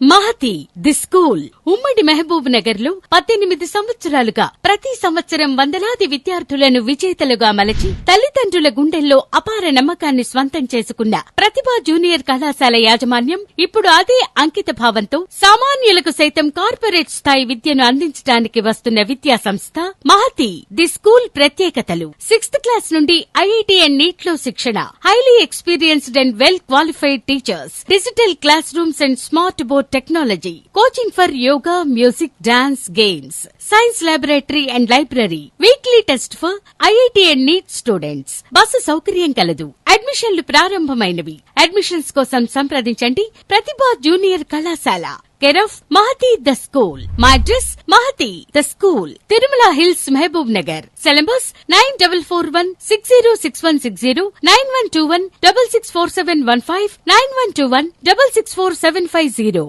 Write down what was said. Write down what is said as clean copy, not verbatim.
Mahathi the school ఉమ్మడి మహబూబ్ నగర్ లో 18 సంవత్సరాలుగా ప్రతి సంవత్సరం వందలాది విద్యార్థులను విజేతలుగా మలచి తల్లిదండ్రుల గుండెల్లో అపార నమ్మకాన్ని స్వంతం చేసుకున్న ప్రతిభా జూనియర్ కళాశాల యాజమాన్యం ఇప్పుడు అదే అంకిత భావంతో సామాన్యులకు సైతం కార్పొరేట్ స్థాయి విద్యను అందించడానికి వస్తున్న విద్యా సంస్థ మహతి ది స్కూల్ ప్రత్యేకతలు 6th క్లాస్ నుండి ఐఐటి అండ్ నీట్ లో శిక్షణ, highly experienced and well qualified teachers, digital class rooms and smart board technology, coaching for yoga, music, dance, games, science laboratory and library, weekly test for IIT and NEET students. Bus సౌకర్యం కలదు. అడ్మిషన్లు ప్రారంభమైనవి. Admissions కోసం సంప్రదించండి Prathibha junior కళాశాల. Care of Mahathi the school. మా address Mahathi the school, Tirumala hills, Mahabubnagar. Cell numbers 9441606160, 9121664715, 9121664750.